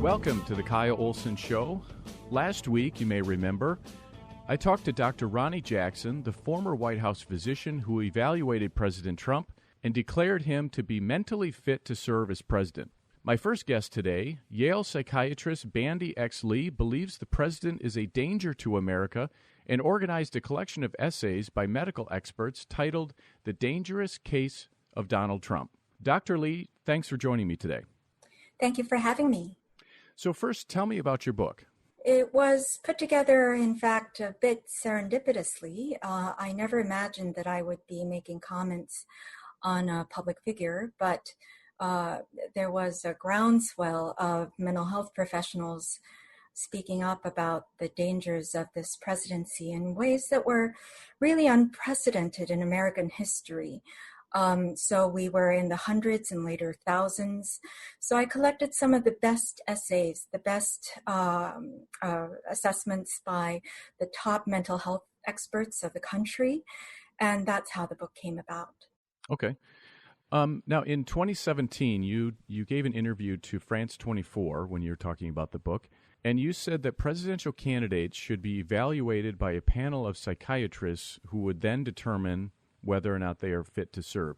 Welcome to the Kyle Olson Show. Last week, you may remember, I talked to Dr. Ronnie Jackson, the former White House physician who evaluated President Trump and declared him to be mentally fit to serve as president. My first guest today, Yale psychiatrist Bandy X believes the president is a danger to America and organized a collection of essays by medical experts titled The Dangerous Case of Donald Trump. Dr. Lee, thanks for joining me today. Thank you for having me. So first, tell me about your book. It was put together, in fact, a bit serendipitously. I never imagined that I would be making comments on a public figure, but there was a groundswell of mental health professionals speaking up about the dangers of this presidency in ways that were really unprecedented in American history. So we were in the hundreds and later thousands. So I collected some of the best essays, the best assessments by the top mental health experts of the country, and that's how the book came about. Okay. Now, in 2017, you gave an interview to France 24 when you were talking about the book, and you said that presidential candidates should be evaluated by a panel of psychiatrists who would then determine whether or not they are fit to serve.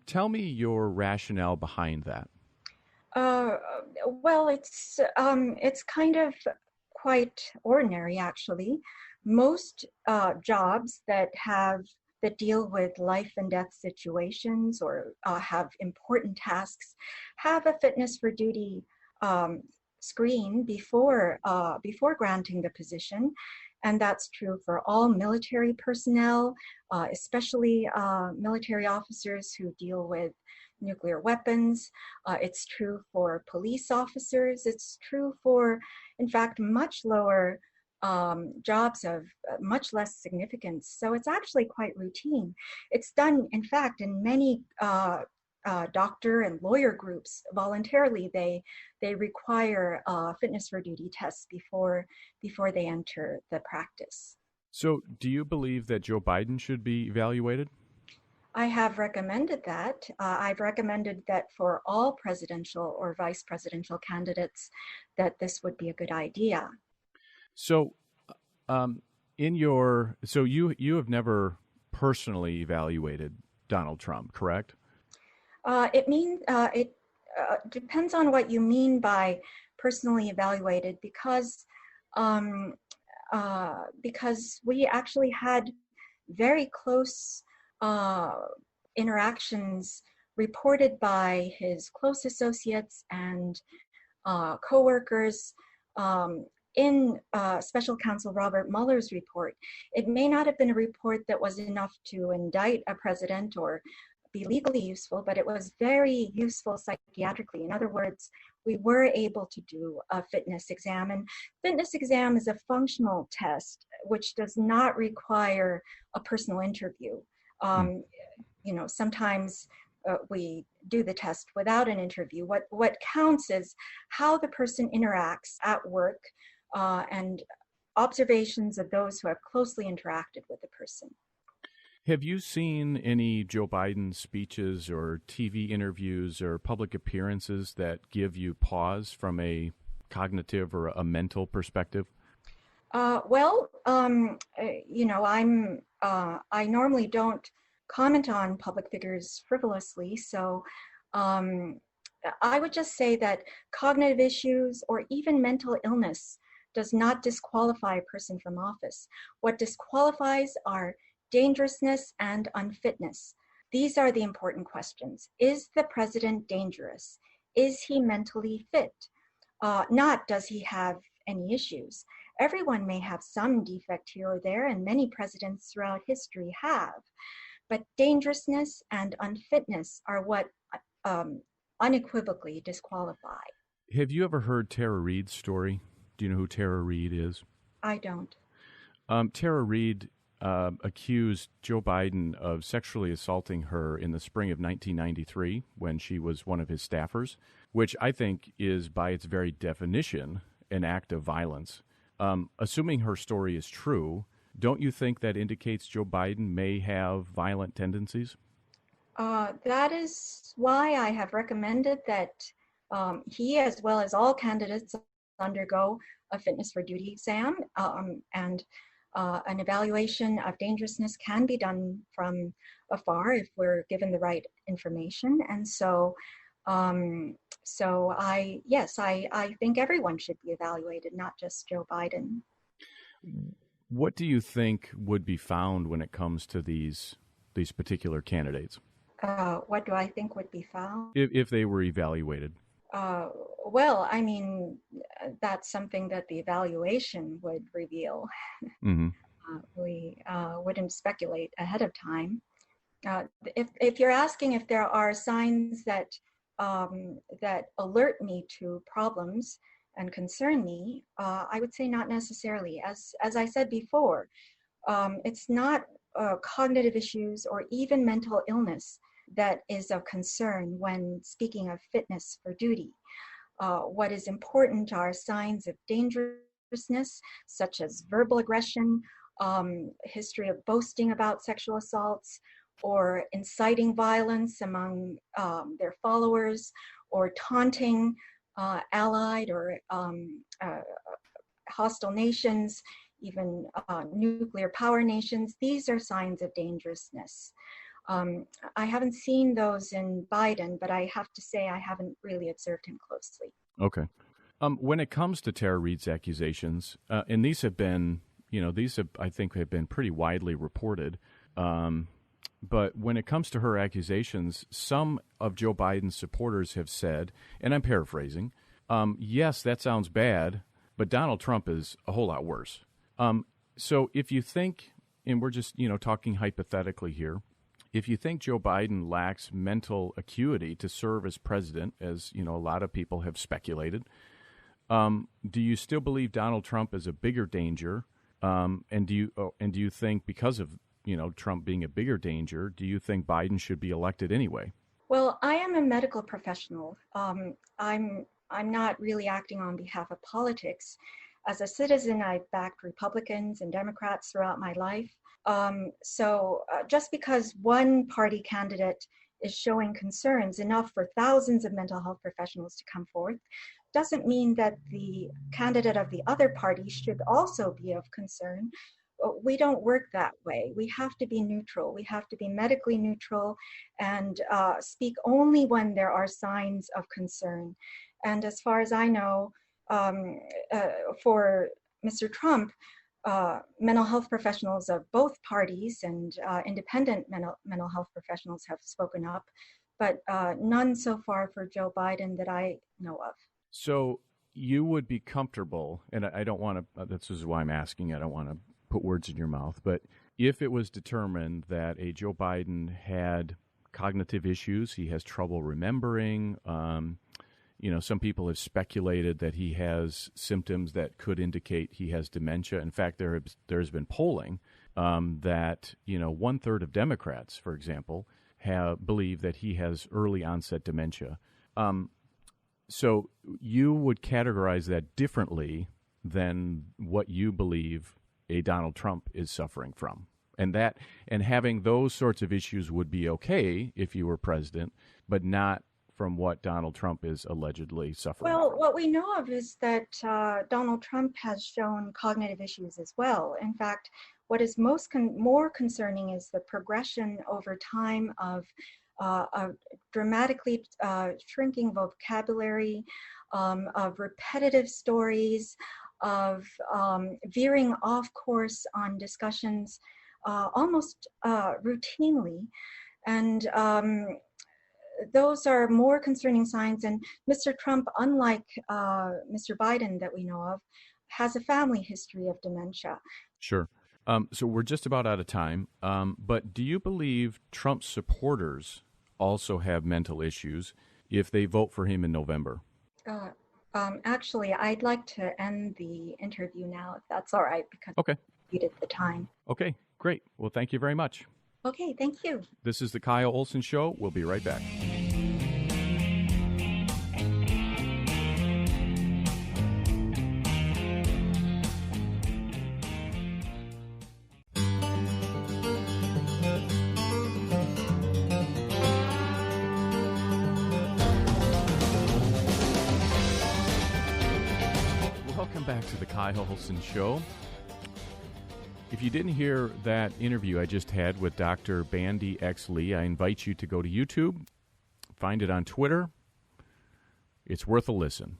Tell me your rationale behind that. Well, it's kind of quite ordinary, actually. Most jobs that deal with life and death situations or have important tasks have a fitness for duty screen before granting the position. And that's true for all military personnel, especially military officers who deal with nuclear weapons. It's true for police officers. It's true for, in fact, much lower jobs of much less significance. So it's actually quite routine. It's done, in fact, in many doctor and lawyer groups voluntarily. They require fitness for duty tests before they enter the practice. So do you believe that Joe Biden should be evaluated? I have recommended that. I've recommended that for all presidential or vice presidential candidates that this would be a good idea. So you have never personally evaluated Donald Trump, correct? It depends on what you mean by personally evaluated, because we actually had very close interactions reported by his close associates and coworkers in Special Counsel Robert Mueller's report. It may not have been a report that was enough to indict a president or be legally useful, but it was very useful psychiatrically. In other words, we were able to do a fitness exam, and fitness exam is a functional test which does not require a personal interview. Sometimes we do the test without an interview. What counts is how the person interacts at work and observations of those who have closely interacted with the person. Have you seen any Joe Biden speeches or TV interviews or public appearances that give you pause from a cognitive or a mental perspective? I normally don't comment on public figures frivolously, so I would just say that cognitive issues or even mental illness does not disqualify a person from office. What disqualifies are dangerousness and unfitness. These are the important questions. Is the president dangerous? Is he mentally fit? Not does he have any issues. Everyone may have some defect here or there, and many presidents throughout history have. But dangerousness and unfitness are what unequivocally disqualify. Have you ever heard Tara Reade's story? Do you know who Tara Reade is? I don't. Tara Reade accused Joe Biden of sexually assaulting her in the spring of 1993 when she was one of his staffers, which I think is by its very definition an act of violence. Assuming her story is true, don't you think that indicates Joe Biden may have violent tendencies? That is why I have recommended that He, as well as all candidates, undergo a fitness for duty exam, and an evaluation of dangerousness can be done from afar if we're given the right information. And so, I think everyone should be evaluated, not just Joe Biden. What do you think would be found when it comes to these particular candidates? What do I think would be found? If they were evaluated? Well, I mean, that's something that the evaluation would reveal. Mm-hmm. We wouldn't speculate ahead of time. If you're asking if there are signs that that alert me to problems and concern me, I would say not necessarily. As I said before, it's not cognitive issues or even mental illness that is of concern when speaking of fitness for duty. What is important are signs of dangerousness, such as verbal aggression, history of boasting about sexual assaults, or inciting violence among their followers, or taunting allied or hostile nations, even nuclear power nations. These are signs of dangerousness. I haven't seen those in Biden, but I have to say I haven't really observed him closely. Okay. When it comes to Tara Reade's accusations, and these have been, I think have been pretty widely reported, but when it comes to her accusations, some of Joe Biden's supporters have said, and I'm paraphrasing, yes, that sounds bad, but Donald Trump is a whole lot worse. So if you think, and we're just, talking hypothetically here, if you think Joe Biden lacks mental acuity to serve as president, as a lot of people have speculated, do you still believe Donald Trump is a bigger danger? And do you think because of Trump being a bigger danger, do you think Biden should be elected anyway? Well, I am a medical professional. I'm not really acting on behalf of politics. As a citizen, I've backed Republicans and Democrats throughout my life. So just because one party candidate is showing concerns enough for thousands of mental health professionals to come forth doesn't mean that the candidate of the other party should also be of concern. We don't work that way. We have to be neutral. We have to be medically neutral and speak only when there are signs of concern. And as far as I know, for Mr. Trump, mental health professionals of both parties and independent mental health professionals have spoken up, but none so far for Joe Biden that I know of. So you would be comfortable, and I don't want to, this is why I'm asking, I don't want to put words in your mouth, but if it was determined that a Joe Biden had cognitive issues, he has trouble remembering, some people have speculated that he has symptoms that could indicate he has dementia. In fact, there's been polling that 1/3 of Democrats, for example, believe that he has early onset dementia. So you would categorize that differently than what you believe a Donald Trump is suffering from, and having those sorts of issues would be okay if you were president, but not from what Donald Trump is allegedly suffering Well, from. what we know of is that Donald Trump has shown cognitive issues as well. In fact, what is more concerning is the progression over time of dramatically shrinking vocabulary, of repetitive stories, of veering off course on discussions almost routinely. And those are more concerning signs. And Mr. Trump, unlike Mr. Biden that we know of, has a family history of dementia. Sure. So we're just about out of time. But do you believe Trump's supporters also have mental issues if they vote for him in November? Actually, I'd like to end the interview now, if that's all right, because okay. We did the time. Okay, great. Well, thank you very much. Okay, thank you. This is the Kyle Olson Show. We'll be right back. back to the Kai Olson Show. If you didn't hear that interview I just had with Dr. Bandy X Lee, I invite you to go to YouTube, find it on Twitter. It's worth a listen.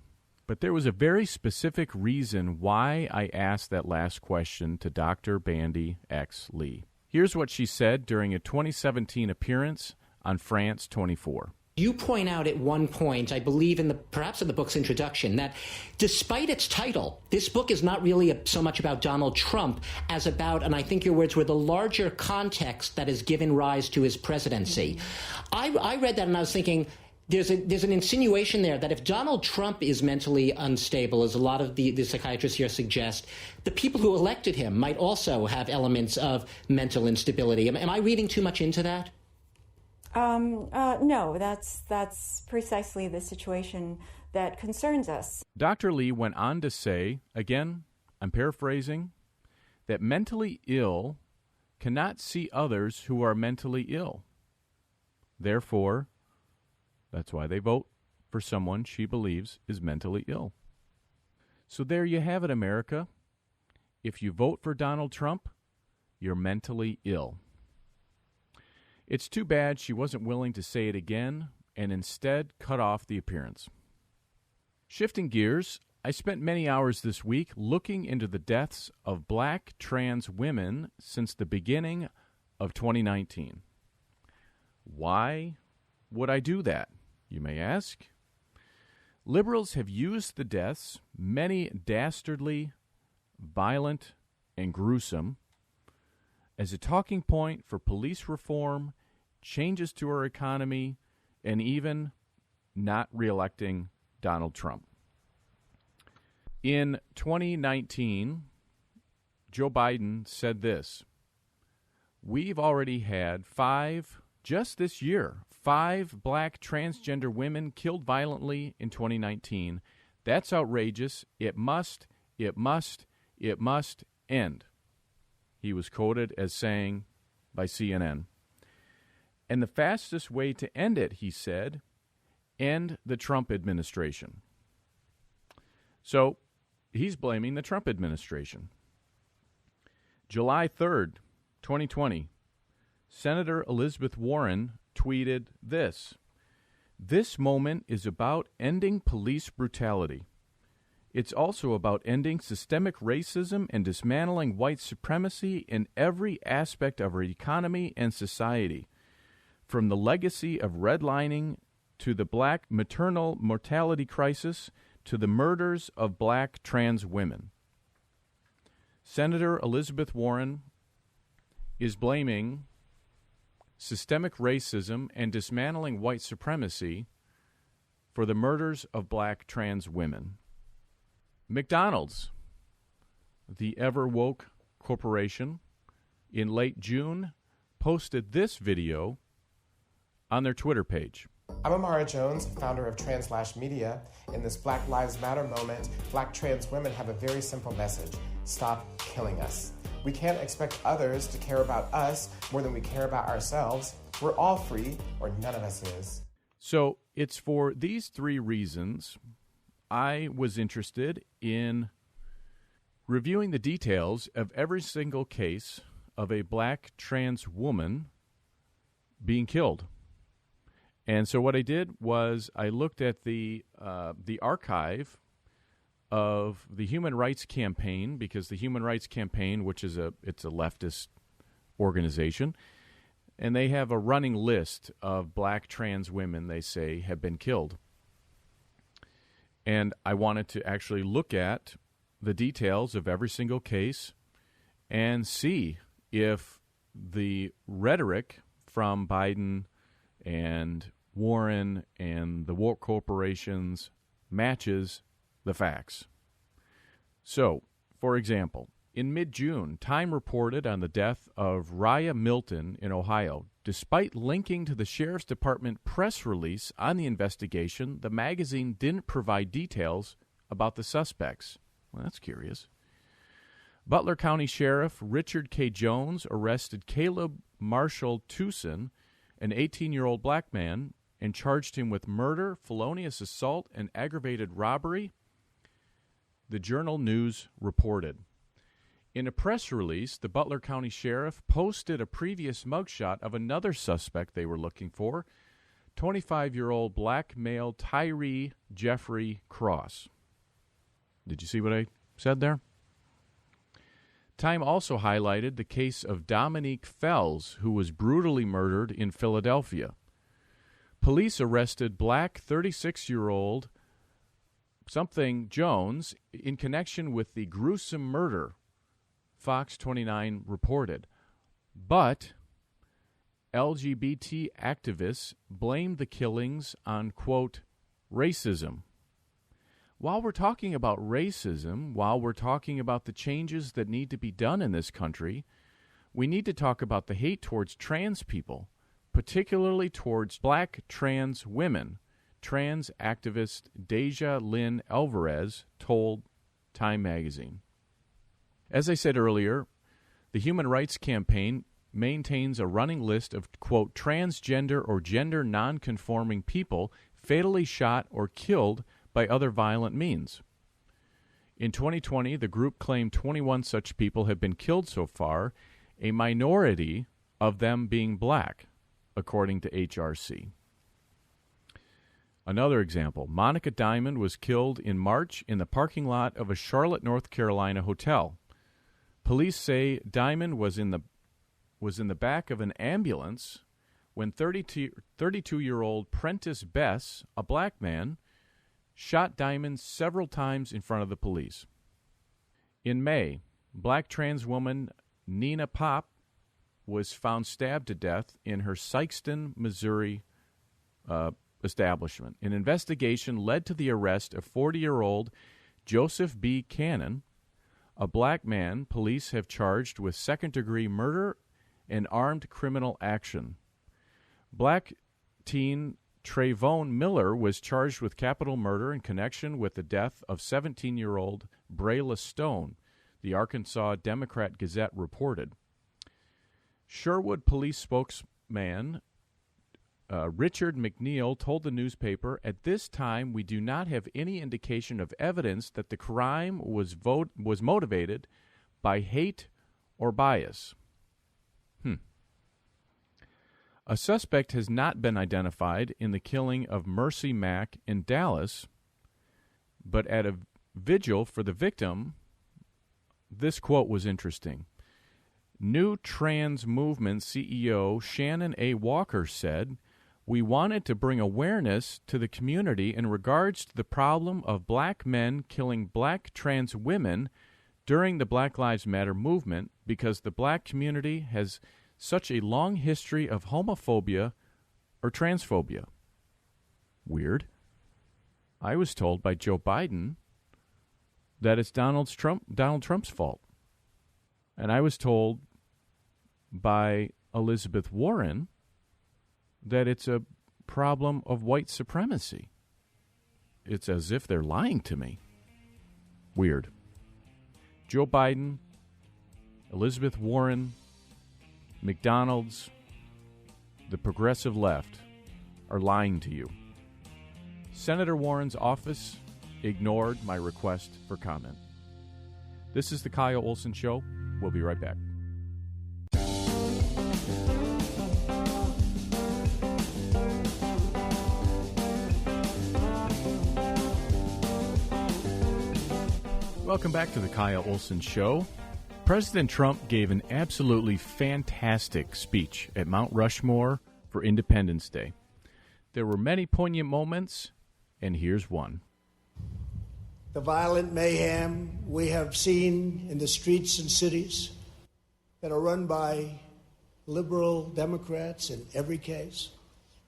But there was a very specific reason why I asked that last question to Dr. Bandy X Lee. Here's what she said during a 2017 appearance on France 24. You point out at one point, I believe perhaps in the book's introduction, that despite its title, this book is not really so much about Donald Trump as about, and I think your words were, the larger context that has given rise to his presidency. I read that and I was thinking, there's an insinuation there that if Donald Trump is mentally unstable, as a lot of the psychiatrists here suggest, the people who elected him might also have elements of mental instability. Am I reading too much into that? No, that's precisely the situation that concerns us. Dr. Lee went on to say, again, I'm paraphrasing, that mentally ill cannot see others who are mentally ill. Therefore, that's why they vote for someone she believes is mentally ill. So there you have it, America. If you vote for Donald Trump, you're mentally ill. It's too bad she wasn't willing to say it again and instead cut off the appearance. Shifting gears, I spent many hours this week looking into the deaths of black trans women since the beginning of 2019. Why would I do that, you may ask? Liberals have used the deaths, many dastardly, violent, and gruesome, as a talking point for police reform, changes to our economy, and even not reelecting Donald Trump. In 2019, Joe Biden said this: we've already had just this year, 5 black transgender women killed violently in 2019. That's outrageous. It must end. He was quoted as saying by CNN. And the fastest way to end it, he said, end the Trump administration. So he's blaming the Trump administration. July 3rd, 2020, Senator Elizabeth Warren tweeted this: "This moment is about ending police brutality. It's also about ending systemic racism and dismantling white supremacy in every aspect of our economy and society, from the legacy of redlining to the black maternal mortality crisis to the murders of black trans women." Senator Elizabeth Warren is blaming systemic racism and dismantling white supremacy for the murders of black trans women. McDonald's, the ever-woke corporation, in late June, posted this video on their Twitter page. I'm Amara Jones, founder of Translash Media. In this Black Lives Matter moment, black trans women have a very simple message: stop killing us. We can't expect others to care about us more than we care about ourselves. We're all free, or none of us is. So it's for these 3 reasons I was interested in reviewing the details of every single case of a black trans woman being killed. And so what I did was I looked at the archive of the Human Rights Campaign, because the Human Rights Campaign, which is it's a leftist organization, and they have a running list of black trans women they say have been killed. And I wanted to actually look at the details of every single case and see if the rhetoric from Biden and Warren and the woke corporations matches the facts. So, for example, in mid-June, Time reported on the death of Raya Milton in Ohio. Despite linking to the Sheriff's Department press release on the investigation, the magazine didn't provide details about the suspects. Well, that's curious. Butler County Sheriff Richard K. Jones arrested Caleb Marshall Tucson, an 18-year-old black man, and charged him with murder, felonious assault, and aggravated robbery. the Journal News reported. In a press release, the Butler County Sheriff posted a previous mugshot of another suspect they were looking for, 25-year-old black male Tyree Jeffrey Cross. Did you see what I said there? Time also highlighted the case of Dominique Fells, who was brutally murdered in Philadelphia. Police arrested black 36-year-old something Jones in connection with the gruesome murder, Fox 29 reported. But LGBT activists blamed the killings on, quote, racism. While we're talking about racism, while we're talking about the changes that need to be done in this country, we need to talk about the hate towards trans people, particularly towards black trans women, trans activist Deja Lynn Alvarez told Time magazine. As I said earlier, the Human Rights Campaign maintains a running list of, quote, transgender or gender nonconforming people fatally shot or killed by other violent means. In 2020, the group claimed 21 such people have been killed so far, a minority of them being black, according to HRC. Another example, Monica Diamond was killed in March in the parking lot of a Charlotte, North Carolina hotel. Police say Diamond was in the back of an ambulance when 32-year-old Prentice Bess, a black man, shot Diamond several times in front of the police. In May, black trans woman Nina Pop was found stabbed to death in her Sikeston, Missouri establishment. An investigation led to the arrest of 40-year-old Joseph B. Cannon, a black man police have charged with second-degree murder and armed criminal action. Black teen Trayvon Miller was charged with capital murder in connection with the death of 17-year-old Brayla Stone, the Arkansas Democrat-Gazette reported. Sherwood police spokesman Richard McNeil told the newspaper, "At this time, we do not have any indication of evidence that the crime was motivated by hate or bias." A suspect has not been identified in the killing of Mercy Mack in Dallas, but at a vigil for the victim, this quote was interesting. New Trans Movement CEO Shannon A. Walker said, "We wanted to bring awareness to the community in regards to the problem of black men killing black trans women during the Black Lives Matter movement because the black community has such a long history of homophobia or transphobia." Weird. I was told by Joe Biden that it's Donald Trump's fault. And I was told by Elizabeth Warren that it's a problem of white supremacy. It's as if they're lying to me. Weird. Joe Biden, Elizabeth Warren, McDonald's, the progressive left are lying to you. Senator Warren's office ignored my request for comment. This is the Kyle Olson Show. We'll be right back. Welcome back to the Kyle Olson Show. President Trump gave an absolutely fantastic speech at Mount Rushmore for Independence Day. There were many poignant moments, and here's one. The violent mayhem we have seen in the streets and cities that are run by liberal Democrats in every case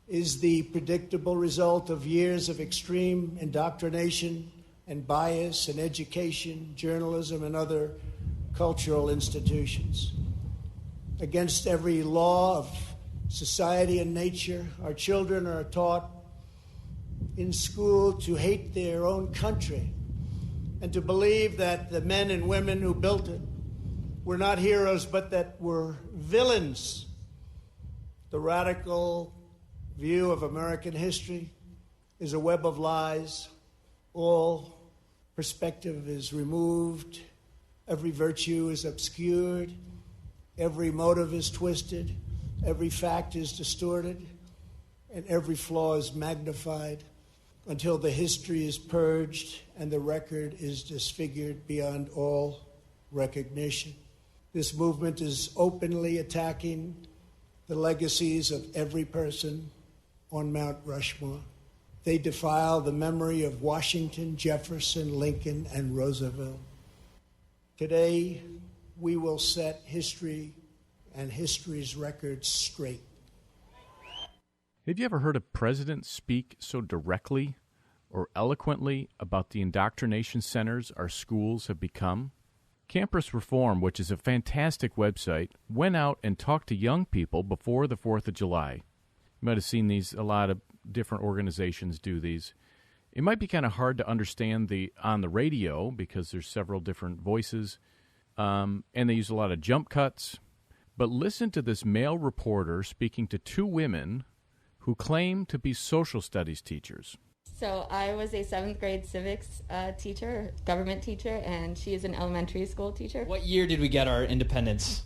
is the predictable result of years of extreme indoctrination and bias in education, journalism, and other cultural institutions. Against every law of society and nature, our children are taught in school to hate their own country and to believe that the men and women who built it were not heroes, but that were villains. The radical view of American history is a web of lies, all perspective is removed, every virtue is obscured, every motive is twisted, every fact is distorted, and every flaw is magnified until the history is purged and the record is disfigured beyond all recognition. This movement is openly attacking the legacies of every person on Mount Rushmore. They defile the memory of Washington, Jefferson, Lincoln, and Roosevelt. Today, we will set history and history's records straight. Have you ever heard a president speak so directly or eloquently about the indoctrination centers our schools have become? Campus Reform, which is a fantastic website, went out and talked to young people before the 4th of July. You might have seen these, a lot of different organizations do these. It might be kind of hard to understand on the radio because there's several different voices, and they use a lot of jump cuts. But listen to this male reporter speaking to two women who claim to be social studies teachers. So I was a 7th grade civics teacher, government teacher, and she is an elementary school teacher. What year did we get our independence?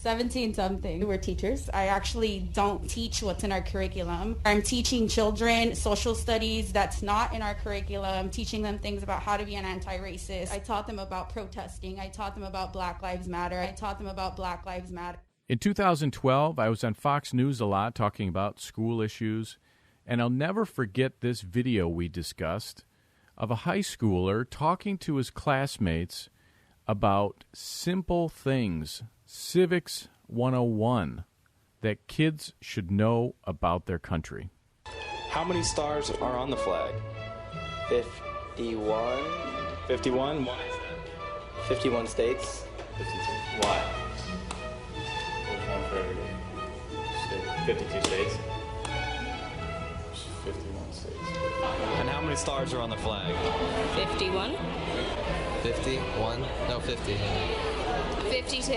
17-something. We're teachers. I actually don't teach what's in our curriculum. I'm teaching children social studies that's not in our curriculum. I'm teaching them things about how to be an anti-racist. I taught them about protesting. I taught them about Black Lives Matter. I taught them about Black Lives Matter. In 2012, I was on Fox News a lot talking about school issues, and I'll never forget this video we discussed of a high schooler talking to his classmates about simple things, Civics 101, that kids should know about their country. How many stars are on the flag? 51. 51? Why is that? 51 states. 52. Why? There's one for every 52 states. 51 states. And how many stars are on the flag? 51. 51? No, 50. 52.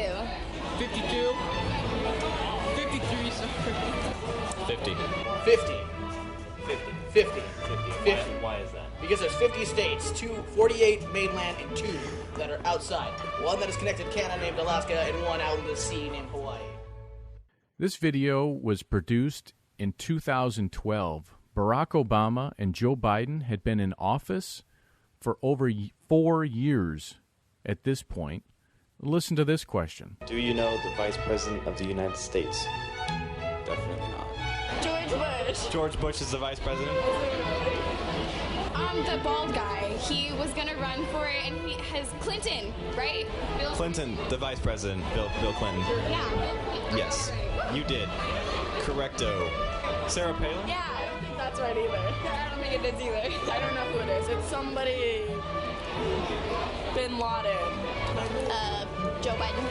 52? 53, sorry. 50. 50. 50. Why is that? Because there's 50 states, 48 mainland and 2 that are outside. One that is connected to Canada named Alaska and one out in the sea named Hawaii. This video was produced in 2012. Barack Obama and Joe Biden had been in office for over 4 years at this point. Listen to this question. Do you know the Vice President of the United States? Definitely not. George Bush. George Bush is the vice president? The bald guy. He was going to run for it, and he has Clinton, right? Bill Clinton, the vice president, Bill Clinton. Yeah, Bill Clinton. Yes, you did. Correcto. Sarah Palin? Yeah, I don't think that's right either. I don't think it is either. I don't know who it is. It's somebody... Bin Laden. Joe Biden.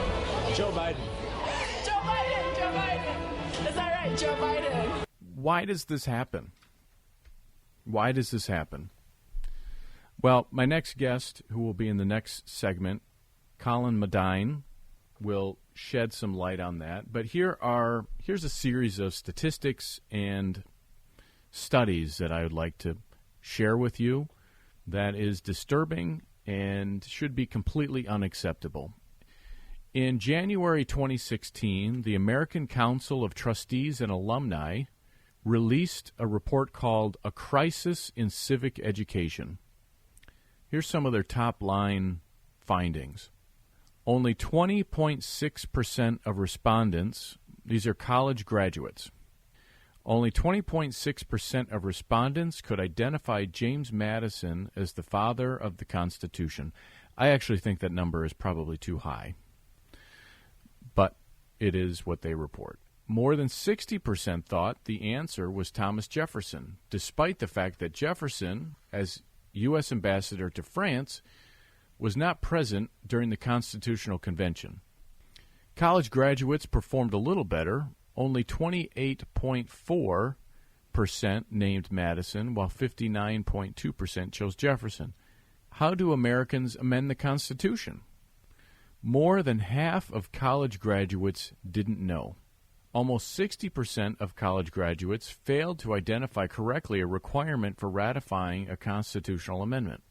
Joe Biden. Joe Biden! Joe Biden! Is that right? Joe Biden. Why does this happen? Why does this happen? Well, my next guest, who will be in the next segment, Colin Medine, will shed some light on that. But here's a series of statistics and studies that I would like to share with you that is disturbing and should be completely unacceptable. In January 2016, the American Council of Trustees and Alumni released a report called A Crisis in Civic Education. Here's some of their top-line findings. Only 20.6% of respondents, these are college graduates, only 20.6% of respondents could identify James Madison as the father of the Constitution. I actually think that number is probably too high, but it is what they report. More than 60% thought the answer was Thomas Jefferson, despite the fact that Jefferson, as U.S. ambassador to France, was not present during the Constitutional Convention. College graduates performed a little better. Only 28.4% named Madison, while 59.2% chose Jefferson. How do Americans amend the Constitution? More than half of college graduates didn't know. almost 60% of college graduates failed to identify correctly a requirement for ratifying a constitutional amendment.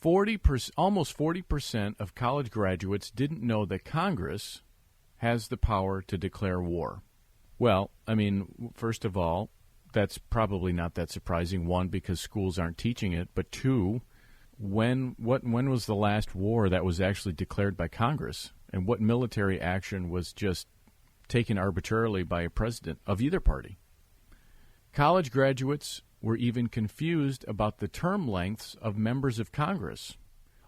Almost 40% of college graduates didn't know that Congress has the power to declare war. Well, I mean, first of all, that's probably not that surprising. One, because schools aren't teaching it, but two, when was the last war that was actually declared by Congress? And what military action was just taken arbitrarily by a president of either party? College graduates were even confused about the term lengths of members of Congress.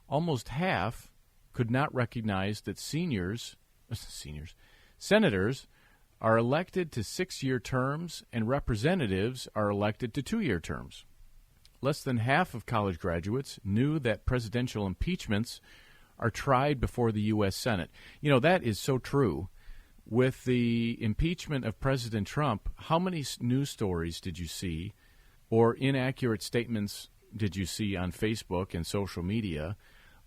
Almost half could not recognize that senators are elected to 6-year terms and representatives are elected to 2-year terms. Less than half of college graduates knew that presidential impeachments are tried before the U.S. Senate. You know, that is so true. With the impeachment of President Trump, how many news stories did you see or inaccurate statements did you see on Facebook and social media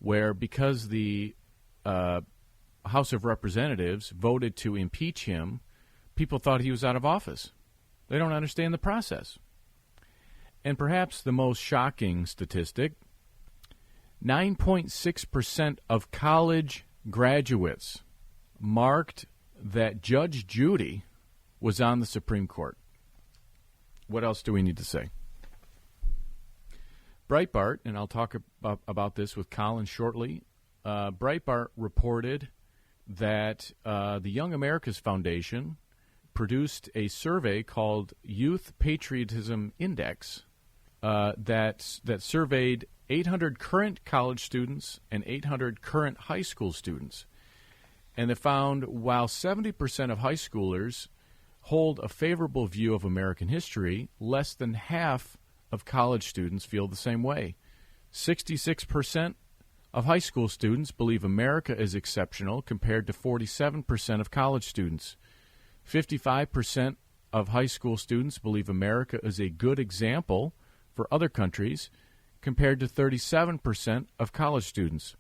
where because the House of Representatives voted to impeach him, people thought he was out of office? They don't understand the process. And perhaps the most shocking statistic, 9.6% of college graduates marked that Judge Judy was on the Supreme Court. What else do we need to say? Breitbart, and I'll talk about this with Colin shortly, Breitbart reported that the Young America's Foundation produced a survey called Youth Patriotism Index that surveyed 800 current college students and 800 current high school students. And they found while 70% of high schoolers hold a favorable view of American history, less than half of college students feel the same way. 66% of high school students believe America is exceptional compared to 47% of college students. 55% of high school students believe America is a good example for other countries compared to 37% of college students.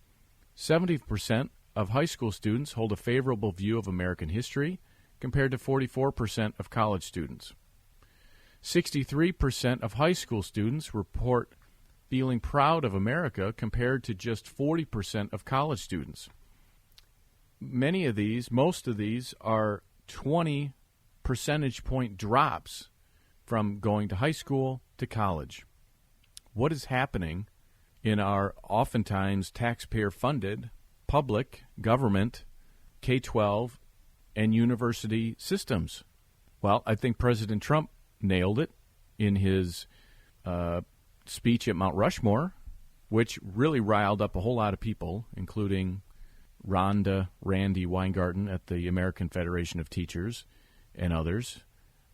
70% of high school students hold a favorable view of American history compared to 44% of college students. 63% of high school students report feeling proud of America compared to just 40% of college students. Most of these are 20 percentage point drops from going to high school to college. What is happening in our oftentimes taxpayer-funded public government K-12 and university systems? Well, I think President Trump nailed it in his speech at Mount Rushmore, which really riled up a whole lot of people, including Randy Weingarten at the American Federation of Teachers and others.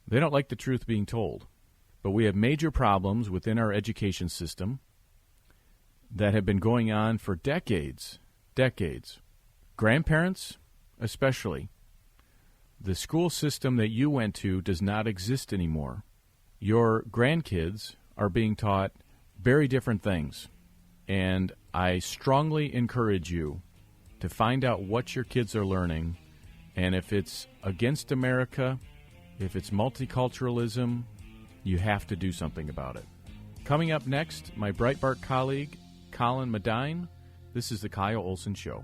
They don't like the truth being told. But we have major problems within our education system that have been going on for decades. Grandparents, especially. The school system that you went to does not exist anymore. Your grandkids are being taught very different things. And I strongly encourage you to find out what your kids are learning. And if it's against America, if it's multiculturalism, you have to do something about it. Coming up next, my Breitbart colleague, Colin Medine. This is the Kyle Olson Show.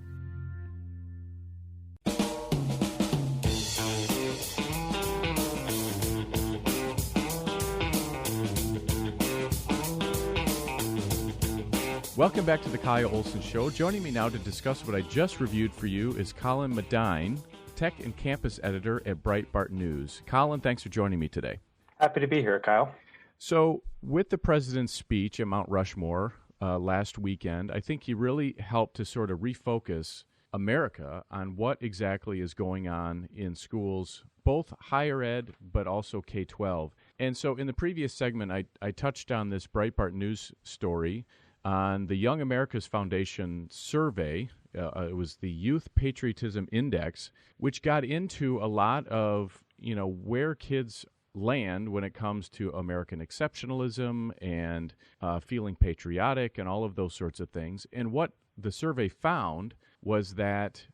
Welcome back to the Kyle Olson Show. Joining me now to discuss what I just reviewed for you is Colin Medine, Tech and Campus Editor at Breitbart News. Colin, thanks for joining me today. Happy to be here, Kyle. So, with the president's speech at Mount Rushmore last weekend, I think he really helped to sort of refocus America on what exactly is going on in schools, both higher ed but also K-12. And so in the previous segment, I touched on this Breitbart News story on the Young America's Foundation survey. It was the Youth Patriotism Index, which got into a lot of, where kids land when it comes to American exceptionalism and feeling patriotic and all of those sorts of things. And what the survey found was that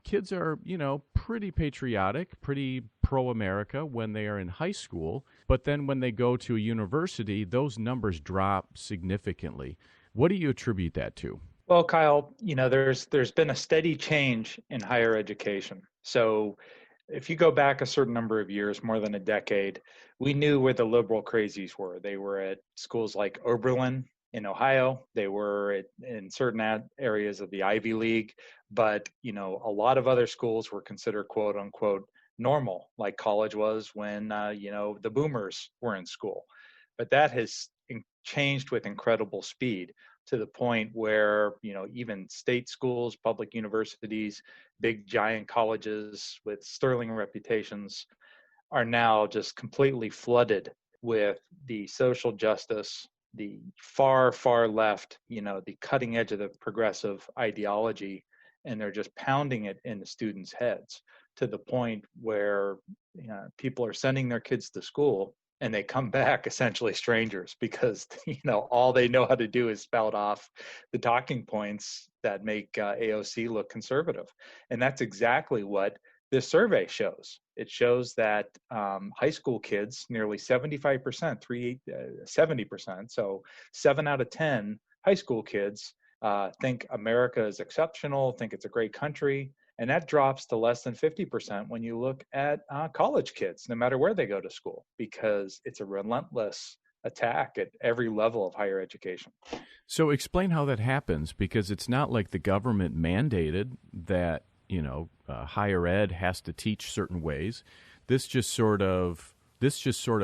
kids are, pretty patriotic, pretty pro-America when they are in high school. But then when they go to a university, those numbers drop significantly. What do you attribute that to? Well, Kyle, there's been a steady change in higher education. So if you go back a certain number of years, more than a decade, we knew where the liberal crazies were. They were at schools like Oberlin in Ohio. They were in certain areas of the Ivy League. But, a lot of other schools were considered, quote unquote, normal, like college was when, the boomers were in school. But that has changed with incredible speed, to the point where, even state schools, public universities, big giant colleges with sterling reputations are now just completely flooded with the social justice, the far, far left, the cutting edge of the progressive ideology, and they're just pounding it in the students' heads, to the point where people are sending their kids to school and they come back essentially strangers, because all they know how to do is spout off the talking points that make AOC look conservative. And that's exactly what this survey shows. It shows that high school kids, nearly 75%, 70%, so 7 out of 10 high school kids think America is exceptional, think it's a great country. And that drops to less than 50% when you look at college kids, no matter where they go to school, because it's a relentless attack at every level of higher education. So explain how that happens, because it's not like the government mandated that, higher ed has to teach certain ways. This just sort of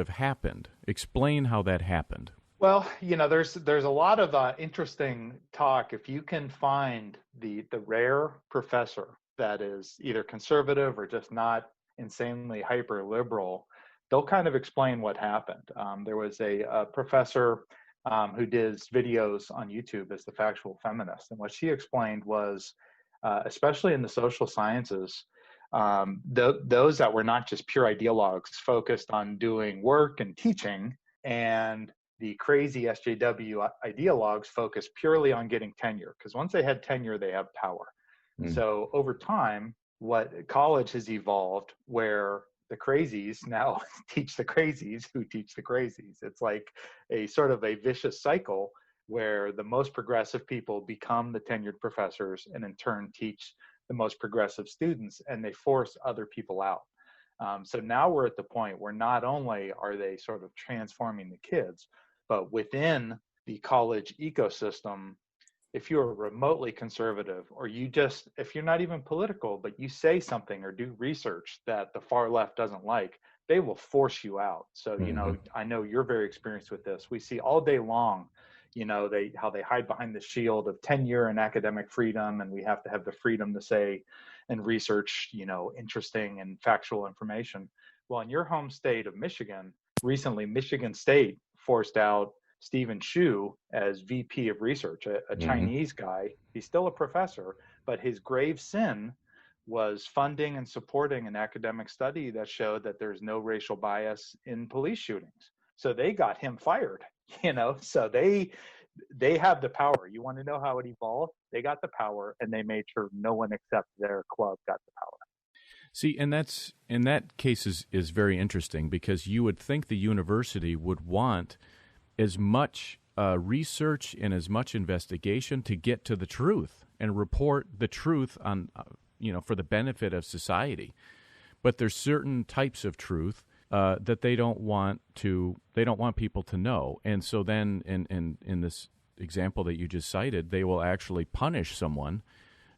happened. Explain how that happened. Well, there's a lot of interesting talk. If you can find the rare professor that is either conservative or just not insanely hyper liberal, they'll kind of explain what happened. There was a professor who does videos on YouTube as the Factual Feminist, and what she explained was, especially in the social sciences, those that were not just pure ideologues focused on doing work and teaching, and the crazy SJW ideologues focused purely on getting tenure, because once they had tenure, they have power. So over time, what college has evolved, where the crazies now teach the crazies who teach the crazies. It's like a sort of a vicious cycle where the most progressive people become the tenured professors and in turn teach the most progressive students, and they force other people out. So now we're at the point where not only are they sort of transforming the kids, but within the college ecosystem, if you're remotely conservative, or if you're not even political, but you say something or do research that the far left doesn't like, they will force you out. So, I know you're very experienced with this. We see all day long, how they hide behind the shield of tenure and academic freedom, and we have to have the freedom to say and research, interesting and factual information. Well, in your home state of Michigan, recently, Michigan State forced out Stephen Shu as VP of research, a Chinese guy. He's still a professor, but his grave sin was funding and supporting an academic study that showed that there's no racial bias in police shootings. So they got him fired, so they have the power. You want to know how it evolved? They got the power, and they made sure no one except their club got the power. See, and that case is very interesting, because you would think the university would want as much research and as much investigation to get to the truth and report the truth on, for the benefit of society. But there's certain types of truth that they don't want people to know. And so then in this example that you just cited, they will actually punish someone,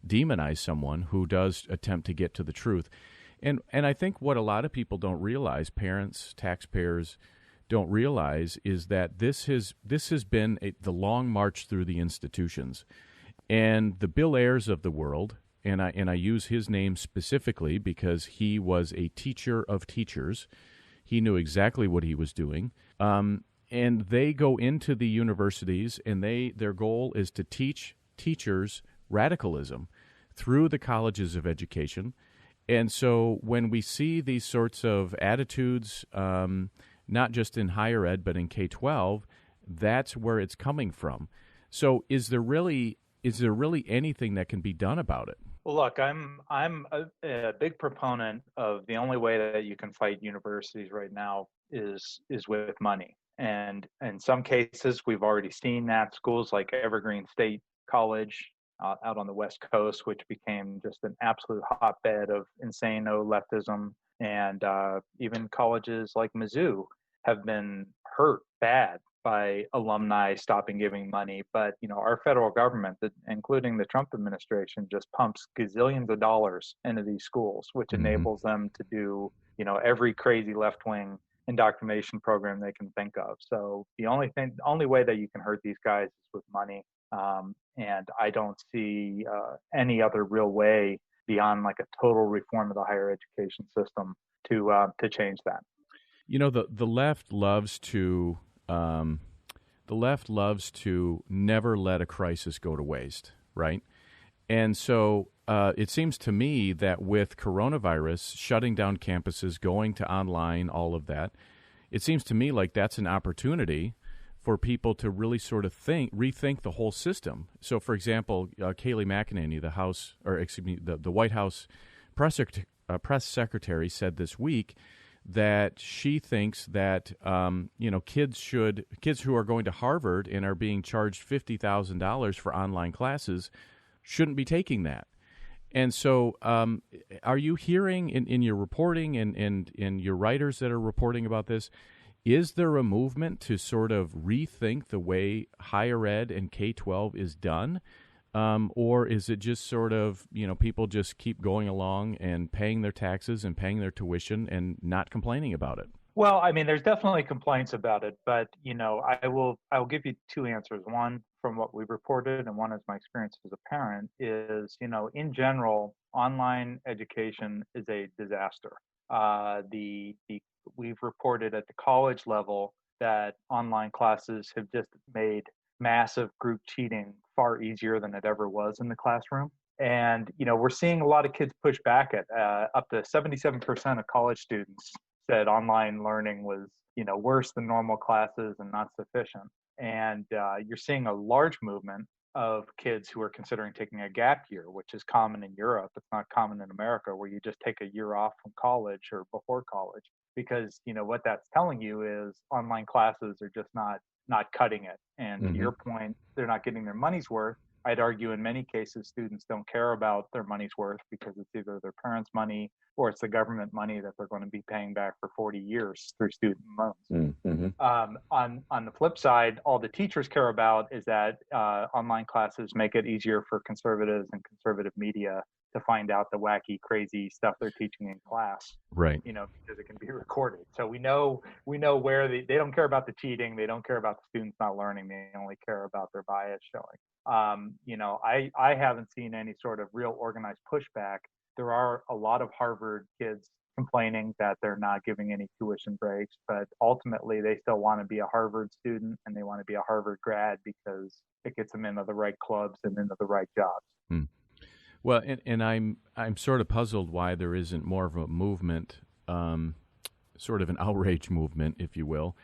demonize someone who does attempt to get to the truth. And I think what a lot of people don't realize, parents, taxpayers, don't realize, is that this has been the long march through the institutions, and the Bill Ayers of the world, and I use his name specifically because he was a teacher of teachers. He knew exactly what he was doing, and they go into the universities, and their goal is to teach teachers radicalism through the colleges of education. And so when we see these sorts of attitudes, not just in higher ed, but in K-12, that's where it's coming from. So is there really anything that can be done about it? Well, look, I'm a big proponent of the only way that you can fight universities right now is with money. And in some cases, we've already seen that schools like Evergreen State College out on the West Coast, which became just an absolute hotbed of insane leftism, and even colleges like Mizzou have been hurt bad by alumni stopping giving money. But our federal government, including the Trump administration, just pumps gazillions of dollars into these schools, which enables them to do every crazy left-wing indoctrination program they can think of. So the only way that you can hurt these guys is with money, and I don't see any other real way beyond like a total reform of the higher education system to change that. The left loves to never let a crisis go to waste, right? And so it seems to me that with coronavirus shutting down campuses, going to online, all of that, it seems to me like that's an opportunity for people to really sort of rethink the whole system. So, for example, Kayleigh McEnany, the White House press secretary, said this week that she thinks that kids who are going to Harvard and are being charged $50,000 for online classes shouldn't be taking that. And so are you hearing in your reporting and in your writers that are reporting about this, is there a movement to sort of rethink the way higher ed and K-12 is done? Or is it just sort of, people just keep going along and paying their taxes and paying their tuition and not complaining about it? Well, I mean, there's definitely complaints about it, but I will give you two answers. One from what we've reported, and one is my experience as a parent. Is in general, online education is a disaster. We've reported at the college level that online classes have just made massive group cheating far easier than it ever was in the classroom. And, we're seeing a lot of kids push back at up to 77% of college students said online learning was, worse than normal classes and not sufficient. And you're seeing a large movement of kids who are considering taking a gap year, which is common in Europe. It's not common in America, where you just take a year off from college or before college, because, what that's telling you is online classes are just not cutting it. And to your point, they're not getting their money's worth. I'd argue in many cases, students don't care about their money's worth because it's either their parents' money or it's the government money that they're going to be paying back for 40 years through student loans. On the flip side, all the teachers care about is that online classes make it easier for conservatives and conservative media to find out the wacky, crazy stuff they're teaching in class, right? Because it can be recorded. So we know where they don't care about the cheating, they don't care about the students not learning, they only care about their bias showing. I haven't seen any sort of real organized pushback. There are a lot of Harvard kids complaining that they're not giving any tuition breaks, but ultimately they still want to be a Harvard student and they want to be a Harvard grad because it gets them into the right clubs and into the right jobs. Well, and I'm sort of puzzled why there isn't more of a movement, sort of an outrage movement, if you will,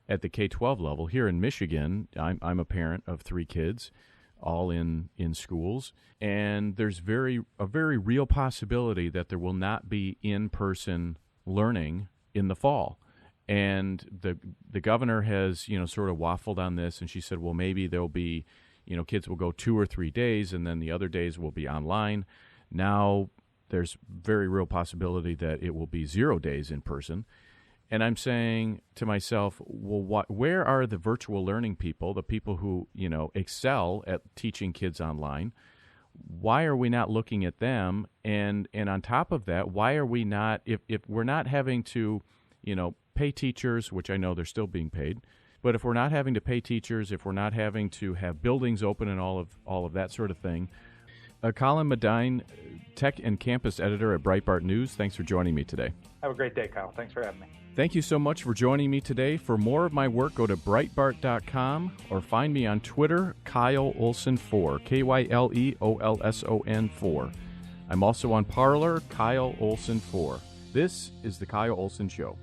at the K-12 level. Here in Michigan, I'm a parent of 3 kids, all in schools, and there's a very real possibility that there will not be in-person learning in the fall. And the governor has, sort of waffled on this, and she said, well, maybe there'll be, kids will go 2 or 3 days, and then the other days will be online. Now there's very real possibility that it will be 0 days in person. And I'm saying to myself, well, where are the virtual learning people, the people who, excel at teaching kids online? Why are we not looking at them? And on top of that, why are we not, if we're not having to, pay teachers, which I know they're still being paid, but if we're not having to pay teachers, if we're not having to have buildings open and all of that sort of thing. Colin Medine, Tech and Campus Editor at Breitbart News, thanks for joining me today. Have a great day, Kyle. Thanks for having me. Thank you so much for joining me today. For more of my work, go to Breitbart.com or find me on Twitter, Kyle Olson 4, KYLEOLSON 4. I'm also on Parler, Kyle Olson 4. This is The Kyle Olson Show.